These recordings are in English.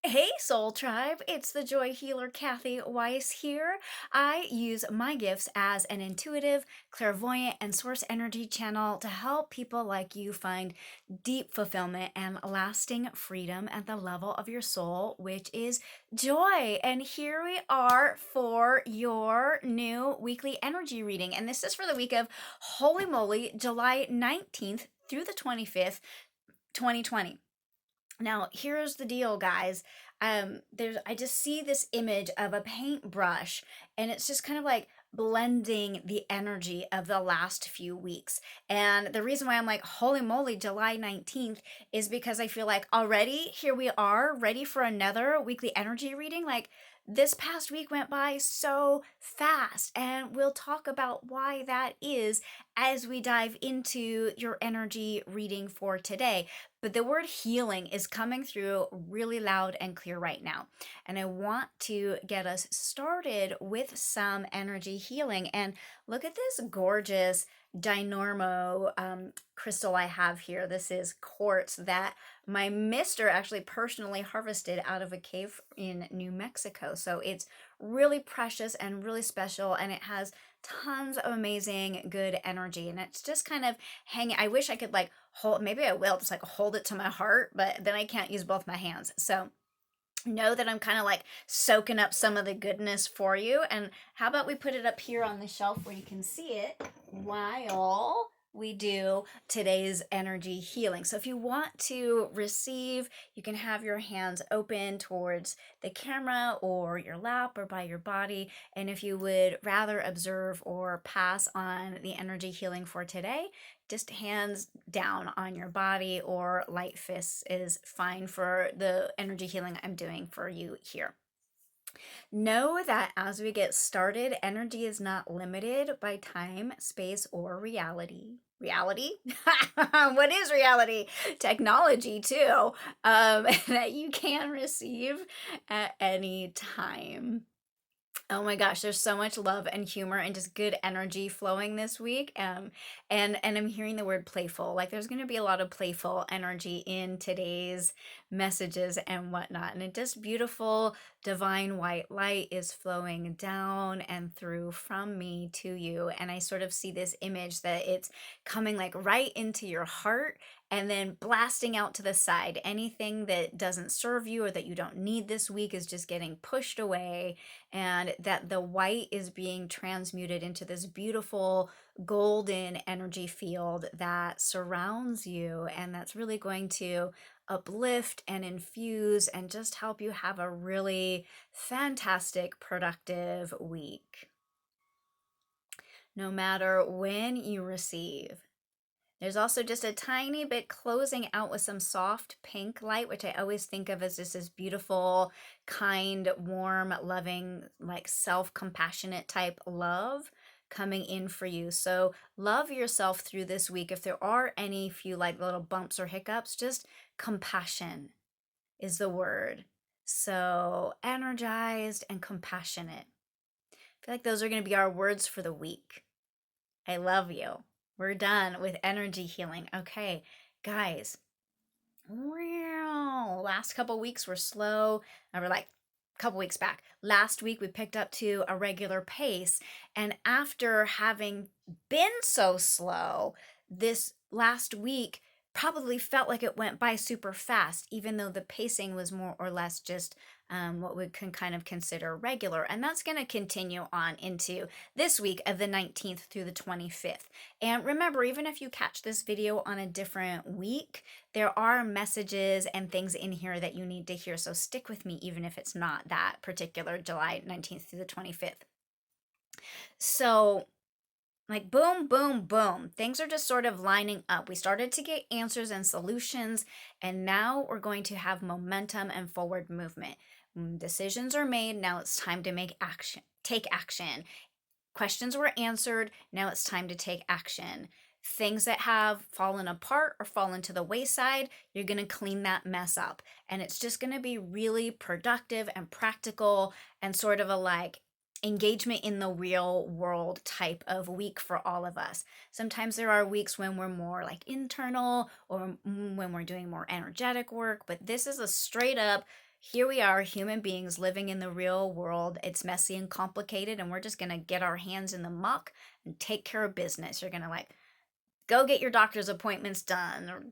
Hey Soul Tribe, it's the Joy Healer Kathy Weiss here. I use my gifts as an intuitive, clairvoyant, and source energy channel to help people like you find deep fulfillment and lasting freedom at the level of your soul, which is joy. And here we are for your new weekly energy reading. And this is for the week of Holy Moly, July 19th through the 25th, 2020. Now, here's the deal, guys. I just see this image of a paintbrush, and it's just kind of like blending the energy of the last few weeks. And the reason why I'm like, holy moly, July 19th is because I feel like already here we are, ready for another weekly energy reading. Like, this past week went by so fast, and we'll talk about why that is as we dive into your energy reading for today. But the word healing is coming through really loud and clear right now. And I want to get us started with some energy healing. And look at this gorgeous Dynormo crystal I have here. This is quartz that my mister actually personally harvested out of a cave in New Mexico. So it's really precious and really special, and it has tons of amazing good energy, and it's just kind of hanging. I wish I could like hold, maybe I will just like hold it to my heart, but then I can't use both my hands. So know that I'm kind of like soaking up some of the goodness for you. And how about we put it up here on the shelf where you can see it while we do today's energy healing. So if you want to receive, you can have your hands open towards the camera or your lap or by your body. And if you would rather observe or pass on the energy healing for today, just hands down on your body or light fists is fine for the energy healing I'm doing for you here. Know that as we get started, energy is not limited by time, space, or reality. Reality? What is reality? Technology, too, that you can receive at any time. Oh my gosh, there's so much love and humor and just good energy flowing this week. And I'm hearing the word playful. Like there's gonna be a lot of playful energy in today's messages and whatnot. And it just beautiful divine white light is flowing down and through from me to you. And I sort of see this image that it's coming like right into your heart and then blasting out to the side. Anything that doesn't serve you or that you don't need this week is just getting pushed away, and that the white is being transmuted into this beautiful golden energy field that surrounds you, and that's really going to uplift and infuse and just help you have a really fantastic, productive week. No matter when you receive. There's also just a tiny bit closing out with some soft pink light, which I always think of as just this beautiful, kind, warm, loving, like self-compassionate type love coming in for you. So love yourself through this week. If there are any few like little bumps or hiccups, just compassion is the word. So energized and compassionate. I feel like those are going to be our words for the week. I love you. We're done with energy healing. Okay, guys. Last couple weeks were slow. We're like a couple weeks back. Last week we picked up to a regular pace. And after having been so slow, this last week probably felt like it went by super fast, even though the pacing was more or less just what we can kind of consider regular. And that's going to continue on into this week of the 19th through the 25th. And remember, even if you catch this video on a different week, there are messages and things in here that you need to hear. So stick with me, even if it's not that particular July 19th through the 25th. So like boom, boom, boom. Things are just sort of lining up. We started to get answers and solutions, and now we're going to have momentum and forward movement. Decisions are made. Now it's time to make action. Take action. Questions were answered. Now it's time to take action. Things that have fallen apart or fallen to the wayside, you're going to clean that mess up. And it's just going to be really productive and practical and sort of a like engagement in the real world type of week for all of us. Sometimes there are weeks when we're more like internal or when we're doing more energetic work, but this is a straight up here we are, human beings living in the real world. It's messy and complicated, and we're just going to get our hands in the muck and take care of business. You're going to like go get your doctor's appointments done, or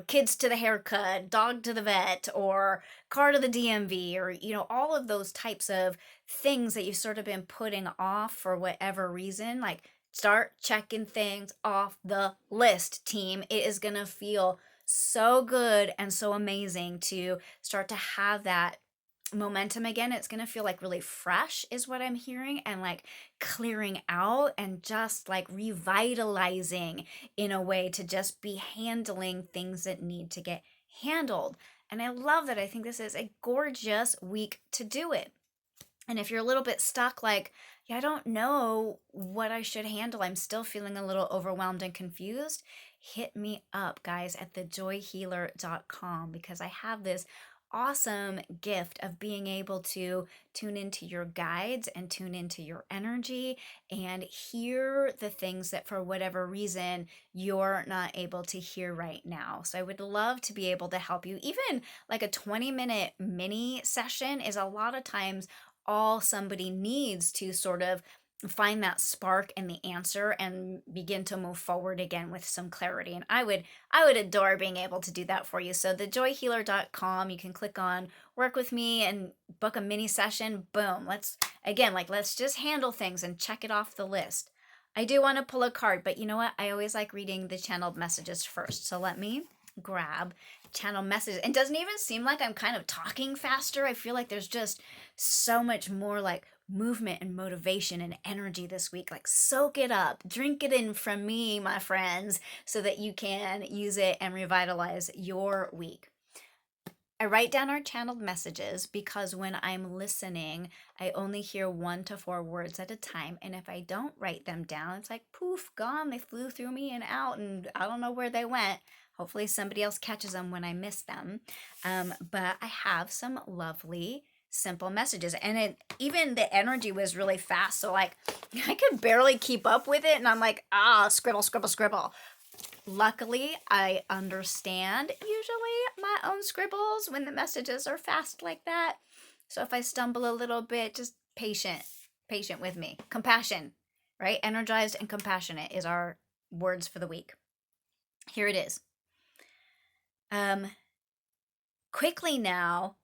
kids to the haircut, dog to the vet, or car to the DMV, or all of those types of things that you've sort of been putting off for whatever reason. Like, start checking things off the list, team. It is going to feel so good and so amazing to start to have that momentum again. It's going to feel like really fresh, is what I'm hearing, and like clearing out and just like revitalizing in a way to just be handling things that need to get handled. And I love that. I think this is a gorgeous week to do it. And if you're a little bit stuck, like, yeah, I don't know what I should handle, I'm still feeling a little overwhelmed and confused, hit me up, guys, at thejoyhealer.com, because I have this awesome gift of being able to tune into your guides and tune into your energy and hear the things that for whatever reason you're not able to hear right now. So I would love to be able to help you. Even like a 20-minute mini session is a lot of times all somebody needs to sort of find that spark and the answer and begin to move forward again with some clarity. And I would adore being able to do that for you. So thejoyhealer.com, you can click on work with me and book a mini session. Boom. Let's just handle things and check it off the list. I do want to pull a card, but you know what? I always like reading the channeled messages first. So let me grab channel messages. It doesn't even seem like I'm kind of talking faster. I feel like there's just so much more like movement and motivation and energy this week. Like, soak it up, drink it in from me, my friends, so that you can use it and revitalize your week. I write down our channeled messages because when I'm listening, I only hear 1 to 4 words at a time. And if I don't write them down, it's like poof, gone. They flew through me and out, and I don't know where they went. Hopefully somebody else catches them when I miss them. But I have some lovely simple messages, and even the energy was really fast, so like I could barely keep up with it, and I'm like, scribble, scribble, scribble. Luckily, I understand usually my own scribbles when the messages are fast like that. So if I stumble a little bit, just patient with me. Compassion, right? Energized and compassionate is our words for the week. Here it is. Quickly now,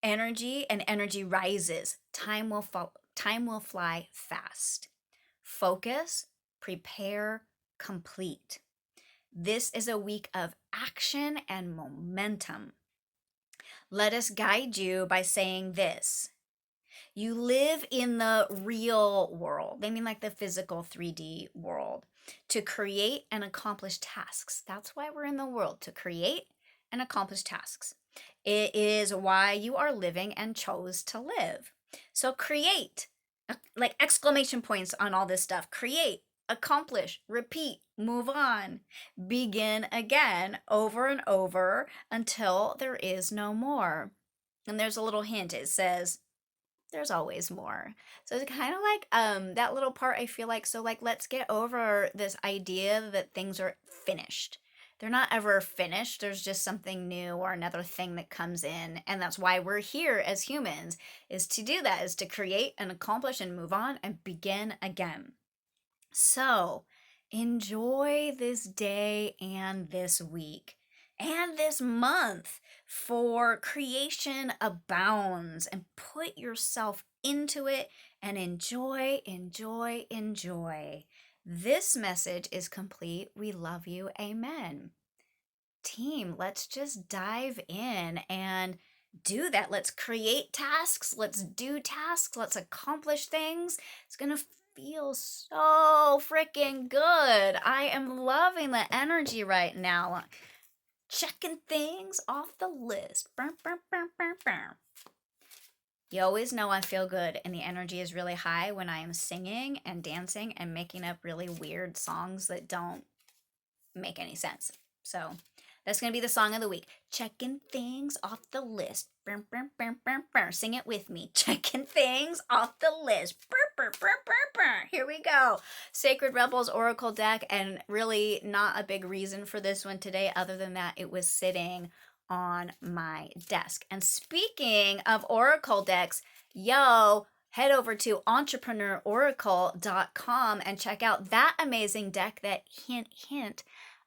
energy rises. Time will fly fast. Focus, prepare, complete. This is a week of action and momentum. Let us guide you by saying this. You live in the real world. They mean like the physical 3D world, to create and accomplish tasks. That's why we're in the world, to create and accomplish tasks. It is why you are living and chose to live. So create, like exclamation points on all this stuff. Create, accomplish, repeat, move on, begin again, over and over until there is no more. And there's a little hint. It says, there's always more. So it's kind of like that little part, I feel like, so like, let's get over this idea that things are finished. They're not ever finished. There's just something new or another thing that comes in. And that's why we're here as humans, is to do that, is to create and accomplish and move on and begin again. So enjoy this day and this week and this month, for creation abounds, and put yourself into it and enjoy, enjoy, enjoy. This message is complete. We love you. Amen. Team, let's just dive in and do that. Let's create tasks. Let's do tasks. Let's accomplish things. It's going to feel so freaking good. I am loving the energy right now. Checking things off the list. Burr, burr, burr, burr, burr. You always know I feel good and the energy is really high when I am singing and dancing and making up really weird songs that don't make any sense. So that's going to be the song of the week. Checking things off the list. Burr, burr, burr, burr, burr. Sing it with me. Checking things off the list. Burr, burr, burr, burr, burr. Here we go. Sacred Rebels Oracle deck, and really not a big reason for this one today other than that it was sitting on my desk. And speaking of oracle decks, head over to entrepreneuraoracle.com and check out that amazing deck that, hint, hint,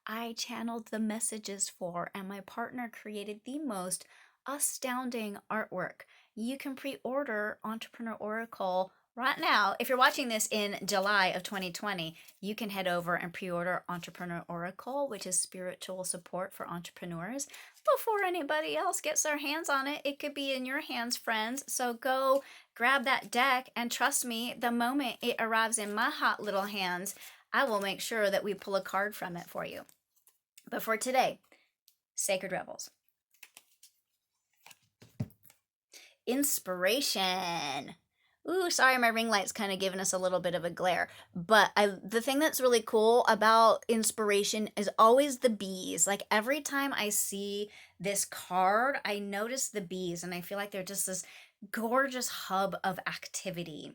I channeled the messages for, and my partner created the most astounding artwork. You can pre-order Entrepreneur Oracle right now. If you're watching this in July of 2020, you can head over and pre-order Entrepreneur Oracle, which is spiritual support for entrepreneurs, before anybody else gets their hands on it. It could be in your hands, friends. So go grab that deck, and trust me, the moment it arrives in my hot little hands, I will make sure that we pull a card from it for you. But for today, Sacred Rebels. Inspiration. Ooh, sorry, my ring light's kind of giving us a little bit of a glare. But the thing that's really cool about inspiration is always the bees. Like every time I see this card, I notice the bees, and I feel like they're just this gorgeous hub of activity.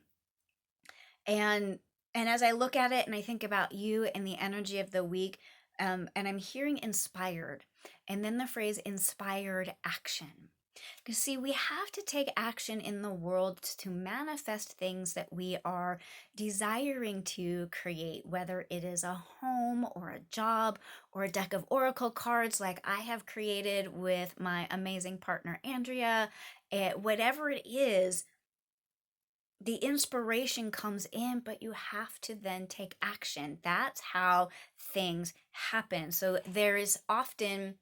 And as I look at it and I think about you and the energy of the week, and I'm hearing inspired, and then the phrase inspired action. Because, see, we have to take action in the world to manifest things that we are desiring to create, whether it is a home or a job or a deck of oracle cards like I have created with my amazing partner, Andrea. Whatever it is, the inspiration comes in, but you have to then take action. That's how things happen. So there is often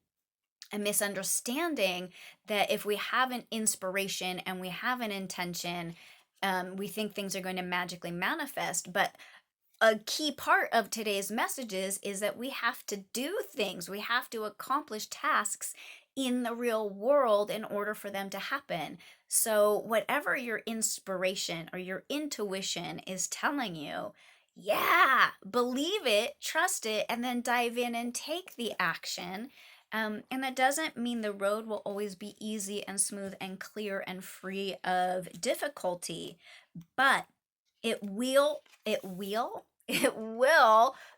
a misunderstanding that if we have an inspiration and we have an intention, we think things are going to magically manifest. But a key part of today's messages is that we have to do things, we have to accomplish tasks in the real world in order for them to happen. So, whatever your inspiration or your intuition is telling you, yeah, believe it, trust it, and then dive in and take the action. And that doesn't mean the road will always be easy and smooth and clear and free of difficulty, but it will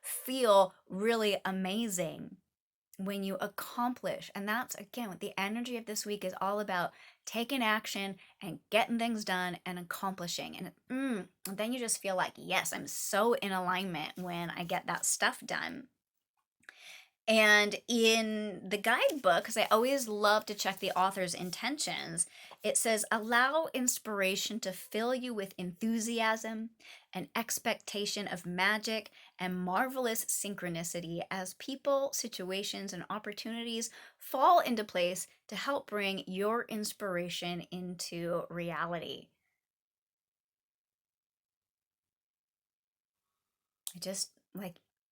feel really amazing when you accomplish. And that's, again, what the energy of this week is all about: taking action and getting things done and accomplishing. And then you just feel like, yes, I'm so in alignment when I get that stuff done. And in the guidebook, because I always love to check the author's intentions, it says, allow inspiration to fill you with enthusiasm, an expectation of magic, and marvelous synchronicity as people, situations, and opportunities fall into place to help bring your inspiration into reality.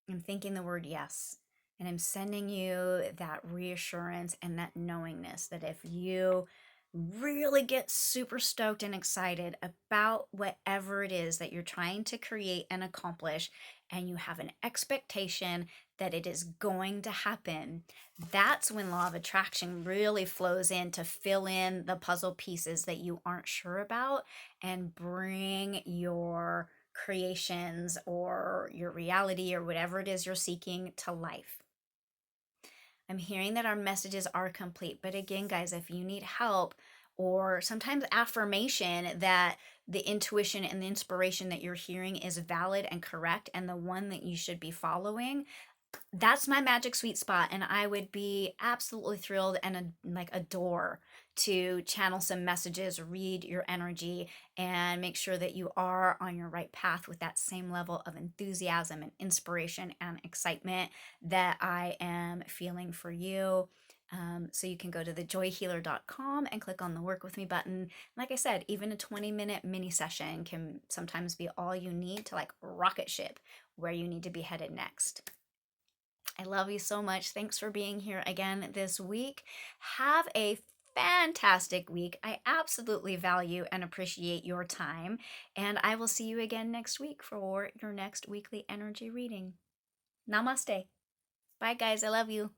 I'm thinking the word yes. And I'm sending you that reassurance and that knowingness that if you really get super stoked and excited about whatever it is that you're trying to create and accomplish, and you have an expectation that it is going to happen, that's when law of attraction really flows in to fill in the puzzle pieces that you aren't sure about and bring your creations or your reality or whatever it is you're seeking to life. I'm hearing that our messages are complete. But again, guys, if you need help or sometimes affirmation that the intuition and the inspiration that you're hearing is valid and correct and the one that you should be following, that's my magic sweet spot, and I would be absolutely thrilled and adore to channel some messages, read your energy, and make sure that you are on your right path with that same level of enthusiasm and inspiration and excitement that I am feeling for you. So you can go to thejoyhealer.com and click on the work with me button. Like I said, even a 20-minute mini session can sometimes be all you need to rocket ship where you need to be headed next. I love you so much. Thanks for being here again this week. Have a fantastic week. I absolutely value and appreciate your time. And I will see you again next week for your next weekly energy reading. Namaste. Bye, guys. I love you.